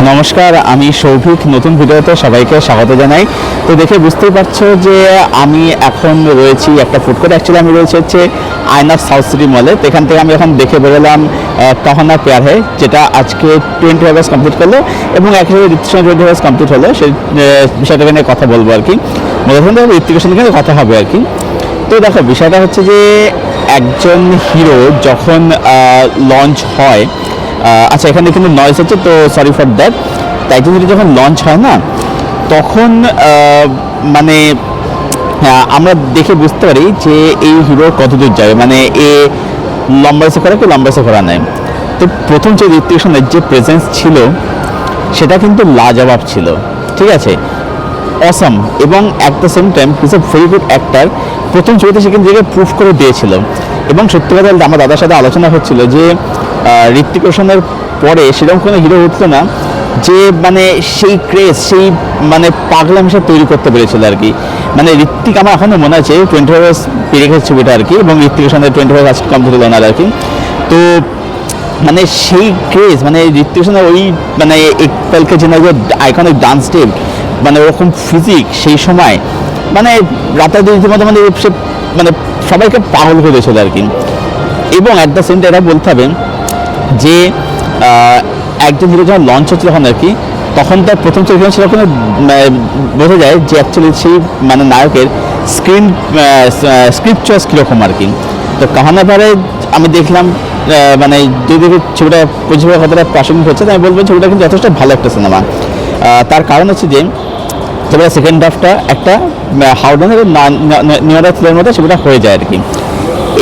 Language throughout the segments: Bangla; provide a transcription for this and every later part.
নমস্কার, আমি সৌভিক। নতুন ভিডিওতে সবাইকে স্বাগত জানাই। তো দেখে বুঝতেই পারছো যে আমি এখন রয়েছি একটা ফুড কোর্ট। অ্যাকচুয়ালি আমি রয়েছে হচ্ছে আয়নার সাউথ সিটি মলে। তো এখান থেকে আমি এখন দেখে বেরোলাম কাহানা পেয়ার হে, যেটা আজকে 20 আওয়ার্স কমপ্লিট করলো এবং একসাথে ঋত্বিকের 20 আওয়ার্স কমপ্লিট হলো। সেই বিষয়টা নিয়ে কথা বলবো আর কি। মধ্যে ঋত্বিকের সঙ্গে কথা হবে আর কি। তো দেখো, বিষয়টা হচ্ছে যে একজন হিরো যখন লঞ্চ হয়, আচ্ছা এখানে কিন্তু নয়েজ হচ্ছে, তো সরি ফর দ্যাট। তাই জন্য যখন লঞ্চ হয় না, তখন মানে আমরা দেখে বুঝতে পারি যে এই হিরো কতদূর যাবে, মানে এ লম্বা এসে করা কি লম্বা এসে করা নেয়। তো প্রথম যে ঋত্বিকের যে প্রেজেন্স ছিল সেটা কিন্তু লাজবাব ছিল, ঠিক আছে, অসম। এবং at the same time is a very good actor. প্রথম ছবিতে সে কিন্তু প্রুফ করে দিয়েছিল। এবং সত্যি কথা বলতে আমার দাদার সাথে আলোচনা হচ্ছিল যে ঋত্বিক রোশনের পরে সেরকম কোনো হিরো হতো না যে মানে সেই ক্রেজ, সেই মানে পাগলাম হিসেবে তৈরি করতে পেরেছিল আর কি। মানে ঋত্বিক আমার এখনও মনে আছে 20 আওয়ার্স পেরিয়ে গেছে ছবিটা আর কি, এবং ঋত্বিক রোশনের 20 আওয়ার্স আজকে কমপ্লিট হলো না আর কি। তো মানে সেই ক্রেজ, মানে ঋত্বিক রোশনের ওই মানে একপালকে যে আইকনিক ডান্স স্টেপ, মানে ওরকম ফিজিক সেই সময়, মানে রাতারাতি রীতিমতো মানে সে মানে সবাইকে পাগল করে দিয়েছিল আর কি। এবং অ্যাট দ্য সেম টাইম এটা বলতে হবে যে একজন হিরো যখন লঞ্চ হচ্ছে তখন আর কি, তখন তার প্রথম ছবি সেরকম বোঝা যায় যে অ্যাকচুয়ালি সেই মানে নায়কের স্ক্রিপ্ট চয়েস কীরকম আর কি। তো কাহানা পারে আমি দেখলাম মানে যদি ছবিটা পরিষেবা কতটা প্রাসঙ্গিক হচ্ছে, তাই আমি বলবো ছবিটা কিন্তু যথেষ্ট ভালো একটা সিনেমা। তার কারণ হচ্ছে যে ছবিটা সেকেন্ড হাফটা একটা হাউডান এবং নিয়রা থ্রিলারের মধ্যে ছবিটা হয়ে যায় আর কি।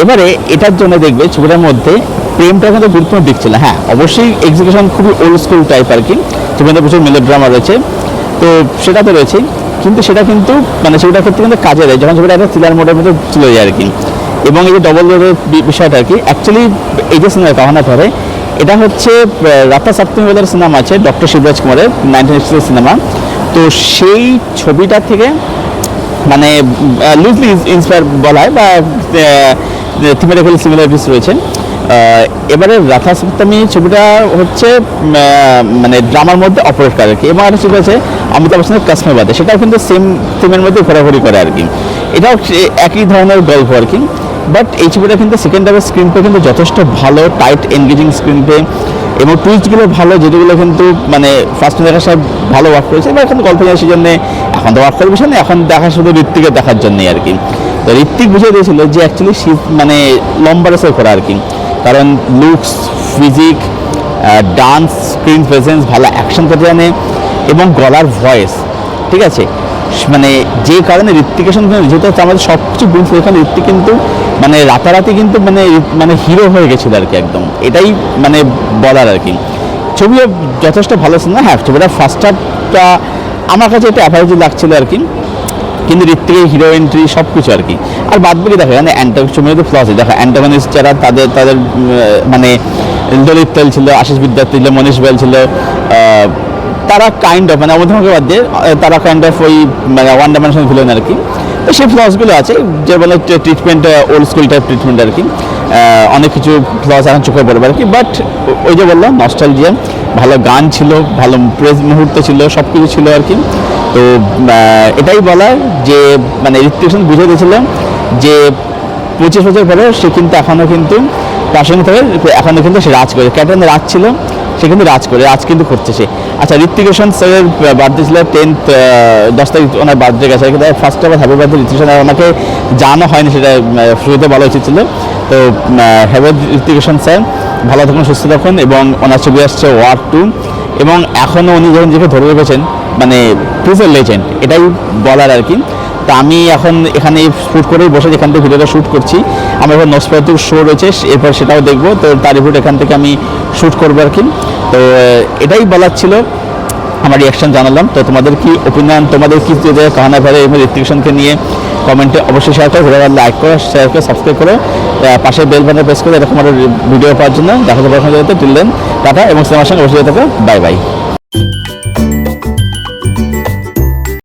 এবারে এটার জন্য দেখবে ছবিটার মধ্যে প্রেমটা কিন্তু গুরুত্বপূর্ণ দিক ছিল। হ্যাঁ, অবশ্যই এক্সিকিউশন খুবই ওল্ড স্কুল টাইপ আর কি, ছবিতে প্রচুর মেলোড্রামা রয়েছে, তো সেটা তো রয়েছে, কিন্তু সেটা কিন্তু মানে ছবিটার ক্ষেত্রে কিন্তু কাজে দেয় যখন ছবিটা একটা থ্রিলার মোডের মধ্যে চলে যায় আর কি। এবং এই যে ডবল রোডের বিষয়টা আর কি, অ্যাকচুয়ালি এই যে সিনেমা কাহানা পরে, এটা হচ্ছে রাতা সপ্তমী বলের সিনেমা আছে ডক্টর শিবরাজ কুমারের 1986 সিনেমা। তো সেই ছবিটা থেকে মানে লুজলি ইন্সপায়ার বলা হয় বা থিমেটিক্যালি সিমিলারিটিস রয়েছে। এবারে রাথা সপ্তমী ছবিটা হচ্ছে মানে ড্রামার মধ্যে অপারেট করে আর কি, এবং একটা ছবি আছে অমিতাভ বচ্চনের কাশ্মীরবাদে, সেটাও কিন্তু সেম থিমের মধ্যে ঘোরাঘুরি করে আর কি। এটাও একই ধরনের গল্প আর কি। বাট এই ছবিটা কিন্তু সেকেন্ড হাফের স্ক্রিন প্লে কিন্তু যথেষ্ট ভালো, টাইট এনগেজিং স্ক্রিন প্লে, এবং টুইস্টগুলো ভালো, যেগুলো কিন্তু মানে ফার্স্ট দেখার সব ভালো ওয়ার্ক করেছে। এবার এখন গল্প জানি সেই জন্যে এখন তো ওয়ার্ক করার বিষয় না, এখন দেখা শুধু ঋত্বিকের দেখার জন্যই আর কি। তো ঋত্বিক বুঝিয়ে দিয়েছিল যে অ্যাকচুয়ালি মানে লম্বা রেসে করা আর কি, কারণ looks, physique, dance, screen presence, ভালো অ্যাকশন করতে জানে এবং গলার ভয়েস, ঠিক আছে, মানে যে কারণে ঋত্বিকের সঙ্গে যেহেতু আমাদের সব কিছু গুণ ছিল, এখানে ঋত্বিক কিন্তু মানে রাতারাতি কিন্তু মানে মানে হিরো হয়ে গেছিল আর কি একদম, এটাই মানে বলার আর কি। ছবিও যথেষ্ট ভালো ছিল না। হ্যাঁ, ছবিটা ফার্স্ট হাফটা আমার কাছে একটু অ্যাভারেজ লাগছিল আর কি, কিন্তু ঋত্বিকের হিরো এন্ট্রি সব কিছু আর কি। আর বাদ বাকি দেখো এখানে ছবিতে ফ্লস দেখো, অ্যান্টাগনিস্ট যারা তাদের মানে ললিত তেল ছিল, আশিস বিদ্যার্থী ছিল, মনীষ বেল ছিল, তারা কাইন্ড অফ মানে অমধ্যমকে বাদ দিয়ে তারা কাইন্ড অফ ওই মানে ওয়ান ডাইমেনশনাল ভিলেন আর কি। তো সেই ফ্লসগুলো আছে, যে বলে treatment old school type treatment আর কি, অনেক কিছু ফ্লস এখন চোখে পড়বে আর কি। বাট ওই যে বললাম নস্টালজিয়া, ভালো গান ছিল, ভালো প্রেজ মুহূর্ত ছিল, সব কিছু ছিল আর কি। তো এটাই বলার যে মানে ঋত্বিক রোশন বুঝে দিয়েছিলাম যে 25 বছর পরে সে কিন্তু এখনও কিন্তু প্রাসঙ্গিকভাবে এখনও কিন্তু সে রাজ করে, ক্যাপ্টেন রাজ ছিল, সে কিন্তু রাজ কিন্তু করছে সে। আচ্ছা, ঋত্বিক রোশন স্যারের বার্থডে ছিল 10 তারিখ, ওনার বার্থডে গেছে, কিন্তু first of all happy birthday Hrithik Roshan. ওনাকে জানা হয়নি, সেটা শুরুতে বলা উচিত ছিল। তো হ্যাপি ঋত্বিক রোশন স্যার, ভালো থাকুন, সুস্থ থাকুন। এবং ওনার ছবি আসছে ওয়ার 2, এবং এখনও উনি যখন যেখানে ধরে রেখেছেন মানে প্রিজার লেজেন্ড, এটাই বলার আর কি। তো আমি এখন এখানে শ্যুট করেই বসে যেখান থেকে ভিডিওটা শ্যুট করছি, আমার এখন নসফেরাতুর শো রয়েছে, এরপর সেটাও দেখবো, তো তার রিপোর্ট এখান থেকে আমি শ্যুট করবো আর কি। তো এটাই বলার ছিল, আমার রিয়াকশান জানালাম। তো তোমাদের কি ওপিনিয়ন, তোমাদের কি কাহানা ভাইরে এবং ঋত্বিক রোশনকে নিয়ে কমেন্টে অবশ্যই শেয়ার করো, ভিডিও লাইক করো, শেয়ার করে সাবস্ক্রাইব করো, পাশে বেল বাটন প্রেস করে এরকম আরও ভিডিও পাওয়ার জন্য। দেখা যাবে টিল দেন, টাটা, এবং সিনেমার সঙ্গে অবশ্যই থাকো। Bye bye.